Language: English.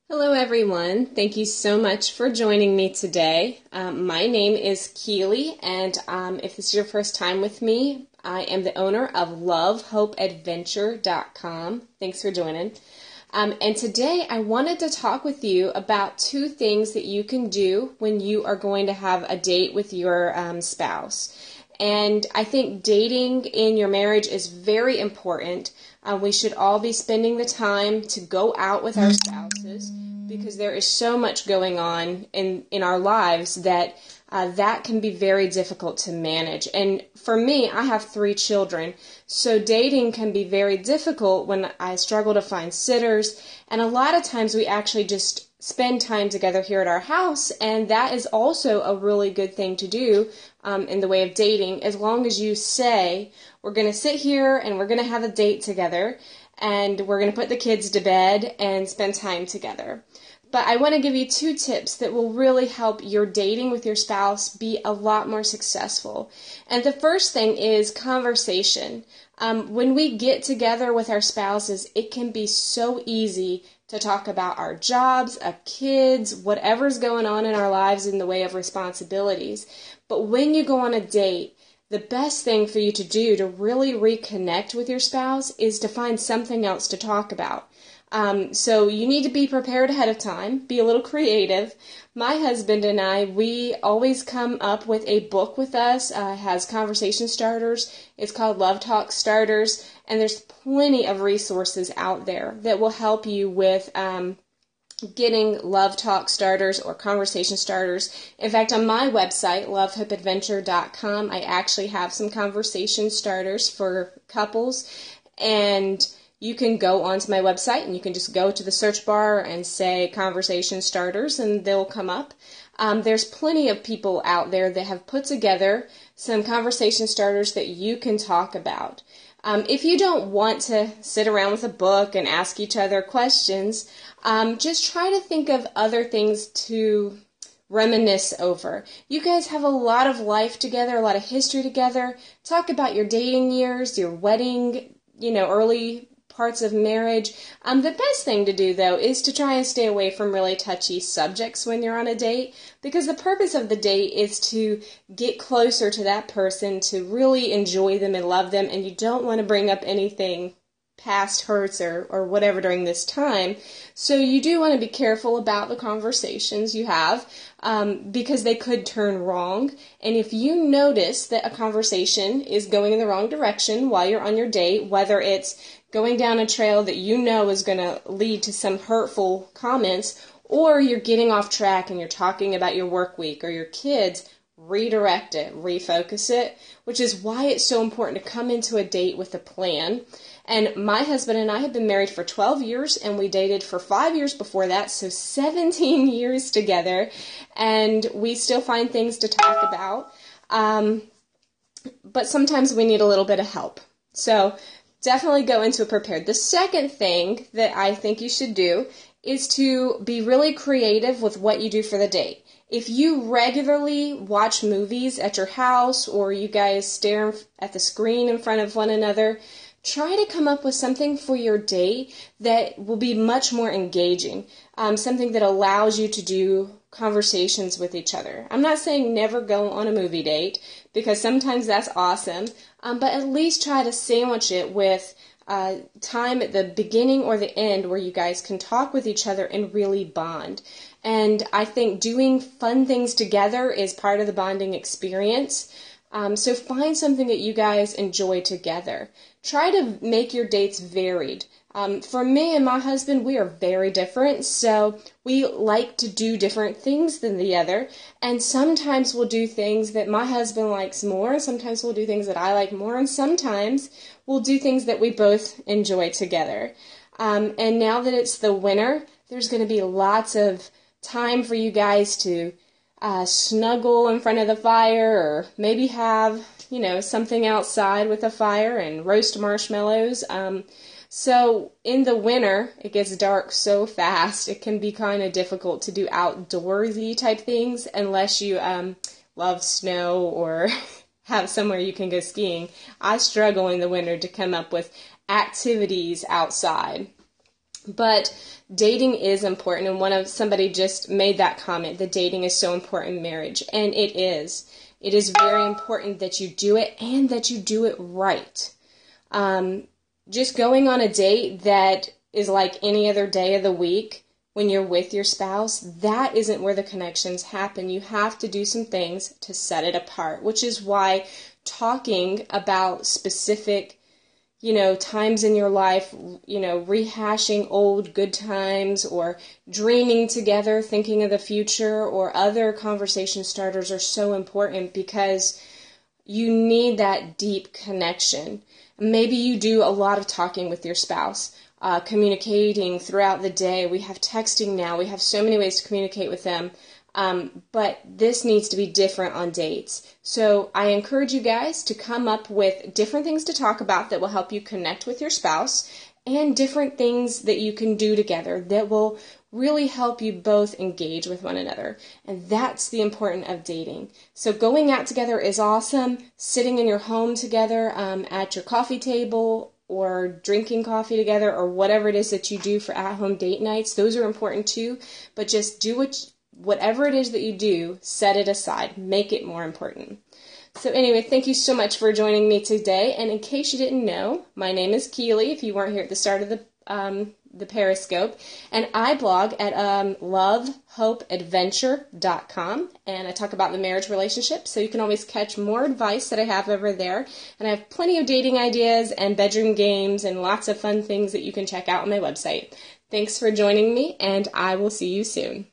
Hello everyone. Thank you so much for joining me today. My name is Keely, and if this is your first time with me, I am the owner of lovehopeadventure.com. Thanks for joining. And today I wanted to talk with you about two things that you can do when you are going to have a date with your spouse. And I think dating in your marriage is very important. We should all be spending the time to go out with our spouses because there is so much going on in our lives that that can be very difficult to manage. And for me, I have 3 children, so dating can be very difficult when I struggle to find sitters. And a lot of times we actually just spend time together here at our house, and that is also a really good thing to do in the way of dating, as long as you say, we're going to sit here and we're going to have a date together, and we're going to put the kids to bed and spend time together. But I want to give you 2 tips that will really help your dating with your spouse be a lot more successful. And the first thing is conversation. When we get together with our spouses, it can be so easy to talk about our jobs, our kids, whatever's going on in our lives in the way of responsibilities. But when you go on a date, the best thing for you to do to really reconnect with your spouse is to find something else to talk about. So you need to be prepared ahead of time, be a little creative. My husband and I, we always come up with a book with us, has conversation starters. It's called Love Talk Starters, and there's plenty of resources out there that will help you with getting love talk starters or conversation starters. In fact, on my website, lovehopeadventure.com, I actually have some conversation starters for couples, and you can go onto my website and you can just go to the search bar and say conversation starters and they'll come up. There's plenty of people out there that have put together some conversation starters that you can talk about. If you don't want to sit around with a book and ask each other questions, just try to think of other things to reminisce over. You guys have a lot of life together, a lot of history together. Talk about your dating years, your wedding, early parts of marriage. The best thing to do, though, is to try and stay away from really touchy subjects when you're on a date, because the purpose of the date is to get closer to that person, to really enjoy them and love them, and you don't want to bring up anything past hurts or whatever during this time. So you do want to be careful about the conversations you have because they could turn wrong. And if you notice that a conversation is going in the wrong direction while you're on your date, whether it's going down a trail that you know is going to lead to some hurtful comments, or you're getting off track and you're talking about your work week or your kids, redirect it, refocus it, which is why it's so important to come into a date with a plan. And my husband and I have been married for 12 years, and we dated for 5 years before that, so 17 years together, and we still find things to talk about. But sometimes we need a little bit of help. So definitely go into it prepared. The second thing that I think you should do is to be really creative with what you do for the date. If you regularly watch movies at your house or you guys stare at the screen in front of one another, try to come up with something for your date that will be much more engaging, something that allows you to do conversations with each other. I'm not saying never go on a movie date, because sometimes that's awesome, but at least try to sandwich it with time at the beginning or the end where you guys can talk with each other and really bond. And I think doing fun things together is part of the bonding experience. So find something that you guys enjoy together. Try to make your dates varied. For me and my husband, we are very different, so we like to do different things than the other, and sometimes we'll do things that my husband likes more, and sometimes we'll do things that I like more, and sometimes we'll do things that we both enjoy together. And now that it's the winter, there's going to be lots of time for you guys to snuggle in front of the fire, or maybe have, something outside with a fire and roast marshmallows. So in the winter, it gets dark so fast, it can be kind of difficult to do outdoorsy type things unless you love snow or have somewhere you can go skiing. I struggle in the winter to come up with activities outside. But dating is important, and somebody just made that comment that dating is so important in marriage, and it is. It is very important that you do it and that you do it right. Just going on a date that is like any other day of the week when you're with your spouse, that isn't where the connections happen. You have to do some things to set it apart, which is why talking about specific times in your life, rehashing old good times or dreaming together, thinking of the future, or other conversation starters are so important because you need that deep connection. Maybe you do a lot of talking with your spouse, communicating throughout the day. We have texting now. We have so many ways to communicate with them. But this needs to be different on dates. So I encourage you guys to come up with different things to talk about that will help you connect with your spouse, and different things that you can do together that will really help you both engage with one another. And that's the importance of dating. So going out together is awesome. Sitting in your home together at your coffee table, or drinking coffee together, or whatever it is that you do for at-home date nights, those are important too. But just do whatever it is that you do, set it aside. Make it more important. So anyway, thank you so much for joining me today. And in case you didn't know, my name is Keely, if you weren't here at the start of the Periscope. And I blog at lovehopeadventure.com. And I talk about the marriage relationship. So you can always catch more advice that I have over there. And I have plenty of dating ideas and bedroom games and lots of fun things that you can check out on my website. Thanks for joining me, and I will see you soon.